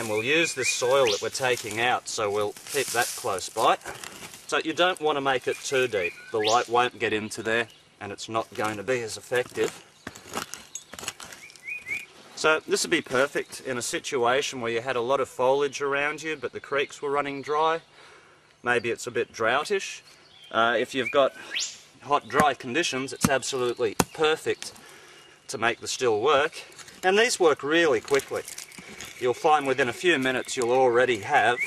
and we'll use this soil that we're taking out, so we'll keep that close by. So you don't want to make it too deep. The light won't get into there and it's not going to be as effective. So this would be perfect in a situation where you had a lot of foliage around you but the creeks were running dry. Maybe it's a bit droughish. If you've got hot, dry conditions, it's absolutely perfect to make the still work. And these work really quickly. You'll find within a few minutes you'll already have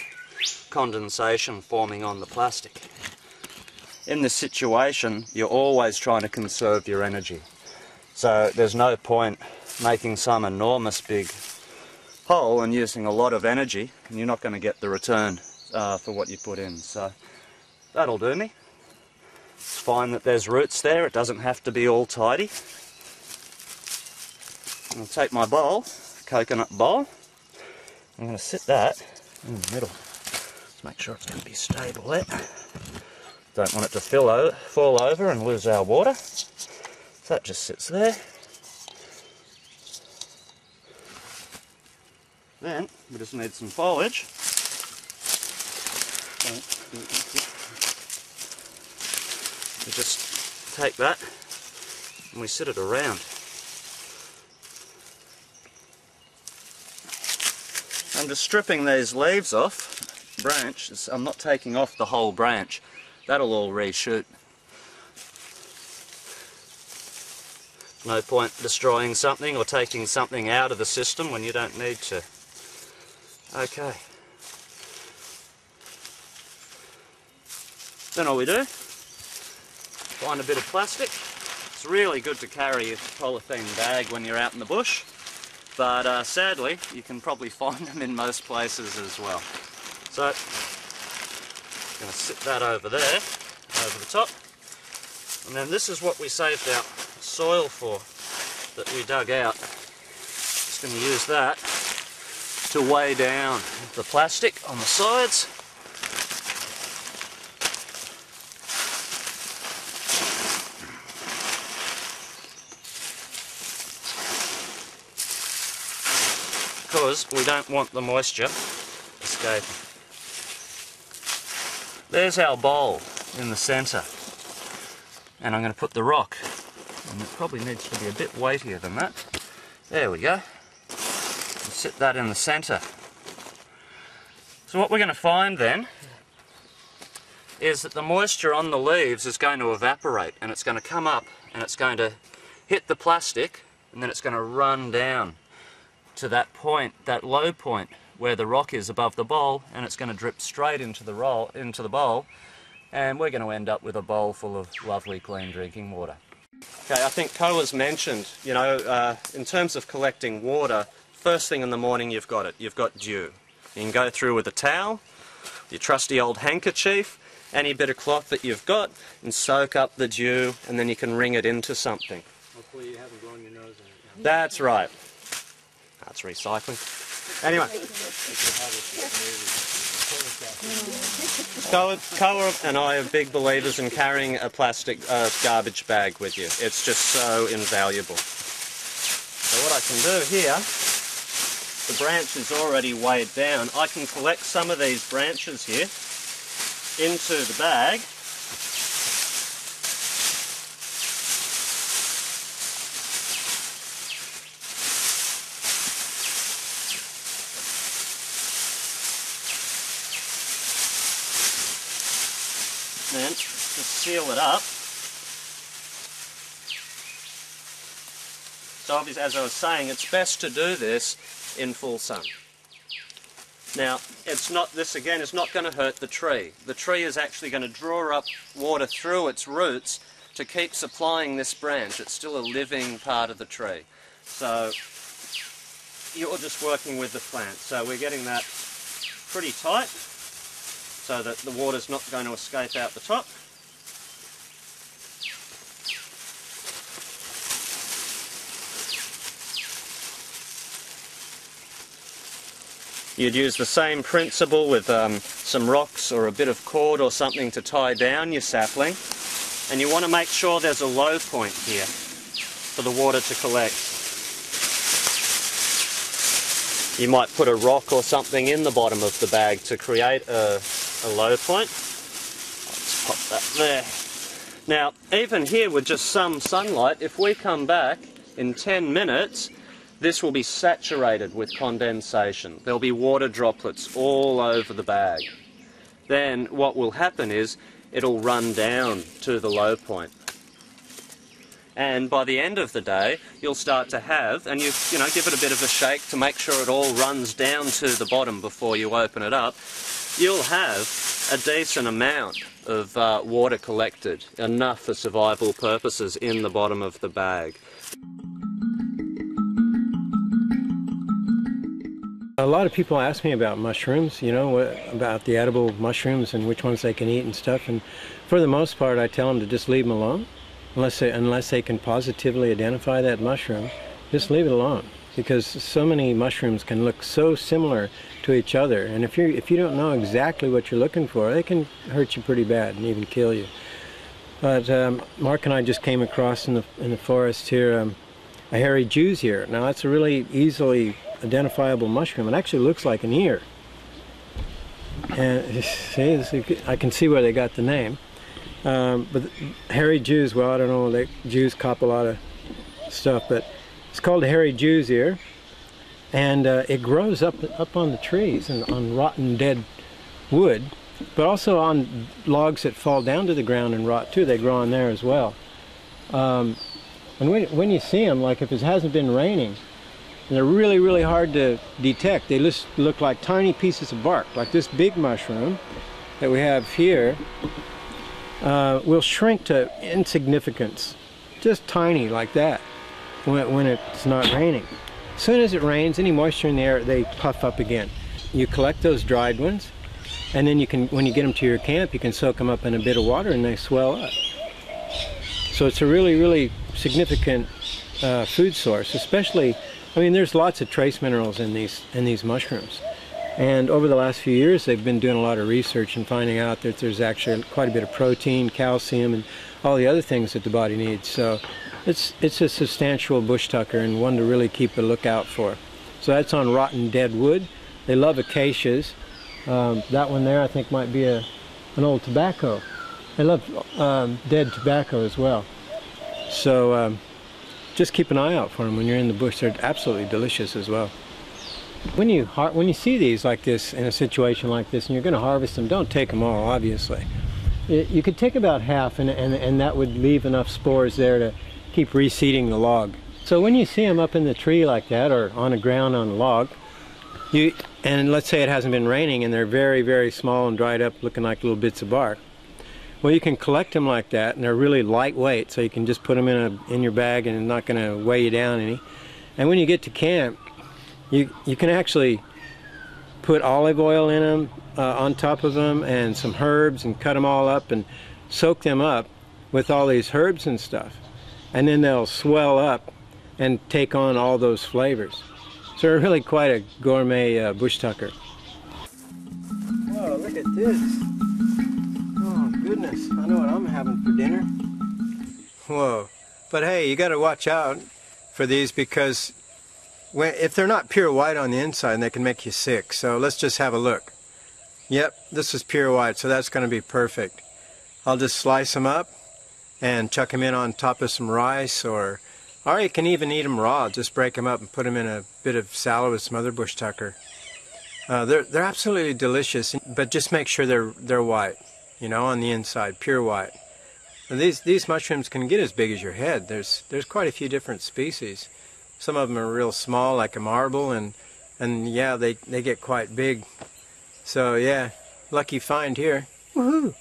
condensation forming on the plastic. In this situation, you're always trying to conserve your energy. So there's no point making some enormous big hole and using a lot of energy, and you're not going to get the return for what you put in. So that'll do me. It's fine that there's roots there, it doesn't have to be all tidy. I'll take my bowl, coconut bowl. I'm going to sit that in the middle. Let's make sure it's going to be stable there. Don't want it to fall over and lose our water. So that just sits there. Then we just need some foliage. We just take that and we sit it around. I'm just stripping these leaves off, branch. I'm not taking off the whole branch. That'll all reshoot. No point destroying something or taking something out of the system when you don't need to. Okay. Then all we do, find a bit of plastic. It's really good to carry a polythene bag when you're out in the bush. But sadly, you can probably find them in most places as well. So, I'm going to sit that over there, over the top. And then this is what we saved our soil for, that we dug out. Just going to use that to weigh down the plastic on the sides. Because we don't want the moisture escaping. There's our bowl in the centre, and I'm going to put the rock, and it probably needs to be a bit weightier than that. There we go. Sit that in the centre. So what we're going to find then is that the moisture on the leaves is going to evaporate, and it's going to come up and it's going to hit the plastic, and then it's going to run down to that point, that low point where the rock is above the bowl, and it's going to drip straight into the bowl, and we're going to end up with a bowl full of lovely clean drinking water. Okay, I think Koa's mentioned, you know, in terms of collecting water, first thing in the morning you've got it, you've got dew. You can go through with a towel, your trusty old handkerchief, any bit of cloth that you've got, and soak up the dew, and then you can wring it into something. Hopefully you haven't blown your nose in it. That's right. That's recycling. Anyway. Koa and I are big believers in carrying a plastic garbage bag with you. It's just so invaluable. So what I can do here, the branch is already weighed down. I can collect some of these branches here into the bag. Then just seal it up. So obviously, as I was saying, it's best to do this in full sun. Now, it's not, this again is not going to hurt the tree. The tree is actually going to draw up water through its roots to keep supplying this branch. It's still a living part of the tree. So you're just working with the plant. So we're getting that pretty tight, so that the water's not going to escape out the top. You'd use the same principle with some rocks or a bit of cord or something to tie down your sapling. And you want to make sure there's a low point here for the water to collect. you might put a rock or something in the bottom of the bag to create a low point. Let's pop that there. Now, even here with just some sunlight, if we come back in 10 minutes, this will be saturated with condensation. There'll be water droplets all over the bag. Then what will happen is it'll run down to the low point. And by the end of the day, you'll start to have, and you know, give it a bit of a shake to make sure it all runs down to the bottom before you open it up, you'll have a decent amount of water collected, enough for survival purposes in the bottom of the bag. A lot of people ask me about mushrooms, you know, about the edible mushrooms and which ones they can eat and stuff, and for the most part I tell them to just leave them alone. Unless they can positively identify that mushroom, just leave it alone, because so many mushrooms can look so similar to each other, and if you don't know exactly what you're looking for, they can hurt you pretty bad and even kill you. But Mark and I just came across in the forest here a hairy Jew's ear. Now that's a really easily identifiable mushroom. It actually looks like an ear, and see, I can see where they got the name. But hairy Jews, well, I don't know, Jews cop a lot of stuff, but it's called a hairy Jew's ear, and it grows up on the trees and on rotten dead wood, but also on logs that fall down to the ground and rot too. They grow on there as well. And when you see them, like if it hasn't been raining, they're really, really hard to detect. They just look like tiny pieces of bark, like this big mushroom that we have here. Will shrink to insignificance, just tiny like that when it's not raining. As soon as it rains, any moisture in the air, they puff up again. You collect those dried ones, and then you can, when you get them to your camp, you can soak them up in a bit of water and they swell up. So it's a really, really significant food source, especially, I mean, there's lots of trace minerals in these mushrooms. And over the last few years, they've been doing a lot of research and finding out that there's actually quite a bit of protein, calcium, and all the other things that the body needs. So it's a substantial bush tucker and one to really keep a lookout for. So that's on rotten dead wood. They love acacias. That one there I think might be an old tobacco. They love dead tobacco as well. So just keep an eye out for them when you're in the bush. They're absolutely delicious as well. When you see these like this in a situation like this and you're going to harvest them, don't take them all, obviously. You could take about half and that would leave enough spores there to keep reseeding the log. So when you see them up in the tree like that or on the ground on a log, and let's say it hasn't been raining and they're very, very small and dried up looking like little bits of bark, well, you can collect them like that, and they're really lightweight, so you can just put them in your bag and it's not going to weigh you down any. And when you get to camp, you can actually put olive oil in them, on top of them, and some herbs, and cut them all up and soak them up with all these herbs and stuff. And then they'll swell up and take on all those flavors. So they're really quite a gourmet bush tucker. Whoa, look at this. Oh goodness, I know what I'm having for dinner. Whoa, but hey, you got to watch out for these because if they're not pure white on the inside, they can make you sick. So let's just have a look. Yep, this is pure white, so that's going to be perfect. I'll just slice them up and chuck them in on top of some rice, or you can even eat them raw. Just break them up and put them in a bit of salad with some other bush tucker. They're absolutely delicious, but just make sure they're white, you know, on the inside, pure white. And these mushrooms can get as big as your head. There's quite a few different species. Some of them are real small, like a marble, and yeah, they get quite big. So yeah, lucky find here. Woohoo!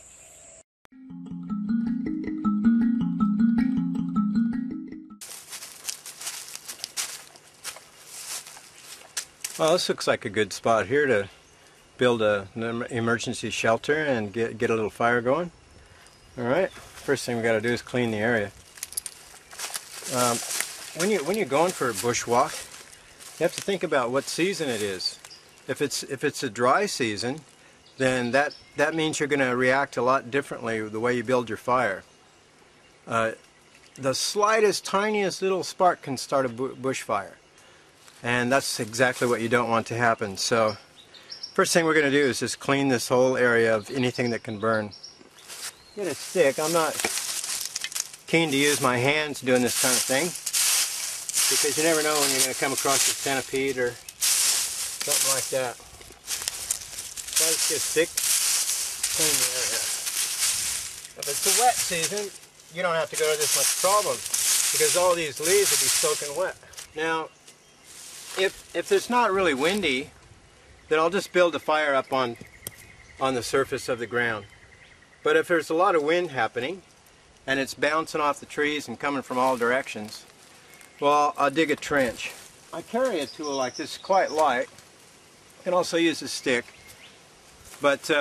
Well, this looks like a good spot here to build an emergency shelter and get a little fire going. All right, first thing we got to do is clean the area. When you're going for a bushwalk, you have to think about what season it is. If it's a dry season, then that means you're going to react a lot differently with the way you build your fire. The slightest, tiniest little spark can start a bushfire. and that's exactly what you don't want to happen. So first thing we're going to do is just clean this whole area of anything that can burn. Get a stick. I'm not keen to use my hands doing this kind of thing, because you never know when you're going to come across a centipede or something like that. So I just get a stick, clean the area. If it's a wet season, you don't have to go to this much problem, because all these leaves will be soaking wet. Now, if it's not really windy, then I'll just build a fire up on the surface of the ground. But if there's a lot of wind happening, and it's bouncing off the trees and coming from all directions, well, I'll dig a trench. I carry a tool like this, quite light. I can also use a stick, but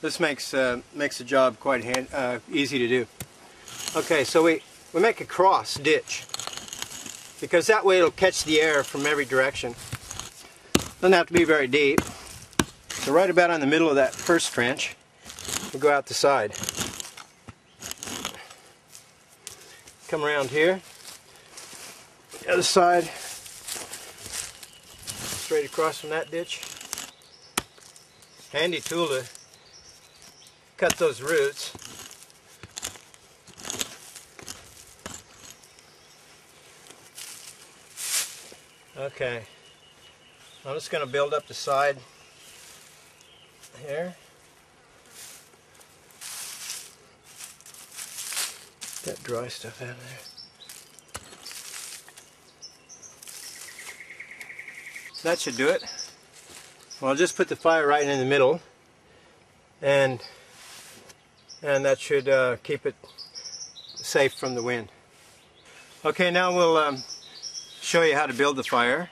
this makes the job quite easy to do. Okay, so we make a cross ditch, because that way it'll catch the air from every direction. Doesn't have to be very deep. So right about in the middle of that first trench, we'll go out the side. Come around here, the other side, straight across from that ditch. Handy tool to cut those roots. Okay, I'm just going to build up the side here. That dry stuff out of there. That should do it. Well, I'll just put the fire right in the middle, and that should keep it safe from the wind. Okay, now we'll show you how to build the fire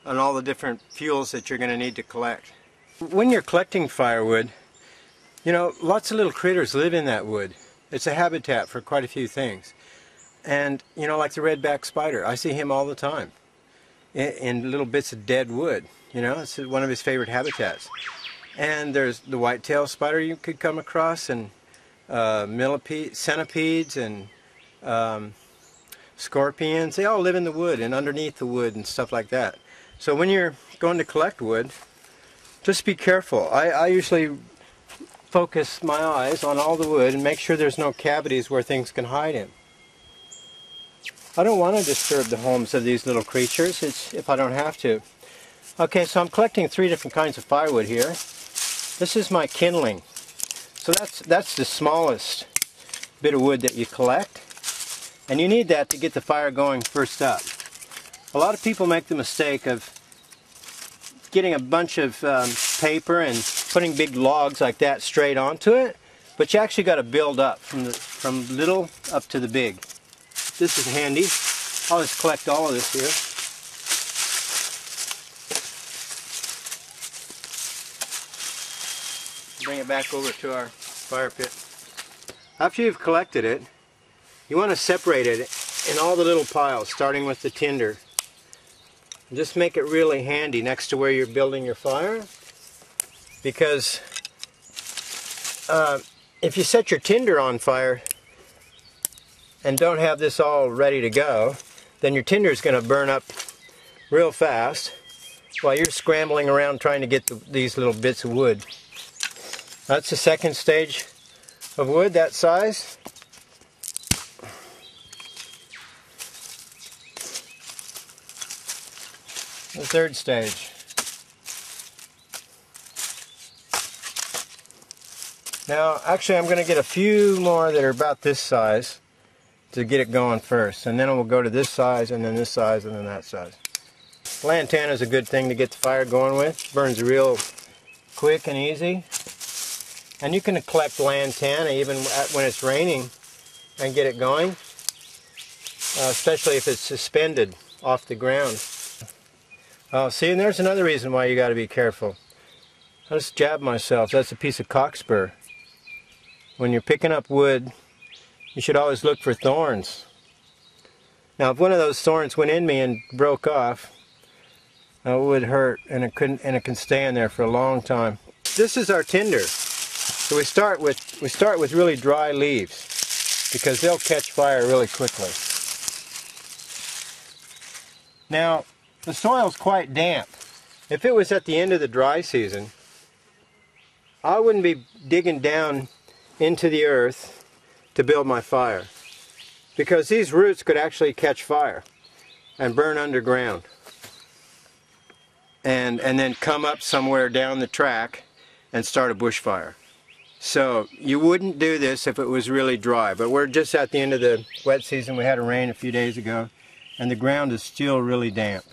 and all the different fuels that you're going to need to collect. When you're collecting firewood, you know, lots of little critters live in that wood. It's a habitat for quite a few things. And, you know, like the redback spider, I see him all the time in little bits of dead wood. You know, it's one of his favorite habitats. And there's the white-tailed spider you could come across, and centipedes and scorpions. They all live in the wood and underneath the wood and stuff like that. So when you're going to collect wood, just be careful. I usually focus my eyes on all the wood and make sure there's no cavities where things can hide in. I don't want to disturb the homes of these little creatures if I don't have to. Okay, so I'm collecting 3 different kinds of firewood here. This is my kindling. So that's the smallest bit of wood that you collect. And you need that to get the fire going first up. A lot of people make the mistake of getting a bunch of paper and putting big logs like that straight onto it, but you actually got to build up from little up to the big. This is handy. I'll just collect all of this here. Bring it back over to our fire pit. After you've collected it, you want to separate it in all the little piles, starting with the tinder. Just make it really handy next to where you're building your fire, because if you set your tinder on fire and don't have this all ready to go, then your tinder is going to burn up real fast while you're scrambling around trying to get these little bits of wood. That's the second stage of wood, that size. The third stage. Now, actually, I'm going to get a few more that are about this size to get it going first, and then we'll go to this size, and then this size, and then that size. Lantana is a good thing to get the fire going with. Burns real quick and easy. And you can collect lantana even when it's raining and get it going, especially if it's suspended off the ground. Oh, see, and there's another reason why you got to be careful. I just jabbed myself. That's a piece of cockspur. When you're picking up wood, you should always look for thorns. Now, if one of those thorns went in me and broke off, it would hurt, and it can stay in there for a long time. This is our tinder. So we start with really dry leaves, because they'll catch fire really quickly. Now, the soil's quite damp. If it was at the end of the dry season, I wouldn't be digging down into the earth to build my fire, because these roots could actually catch fire and burn underground and then come up somewhere down the track and start a bushfire. So you wouldn't do this if it was really dry, but we're just at the end of the wet season. We had a rain a few days ago and the ground is still really damp.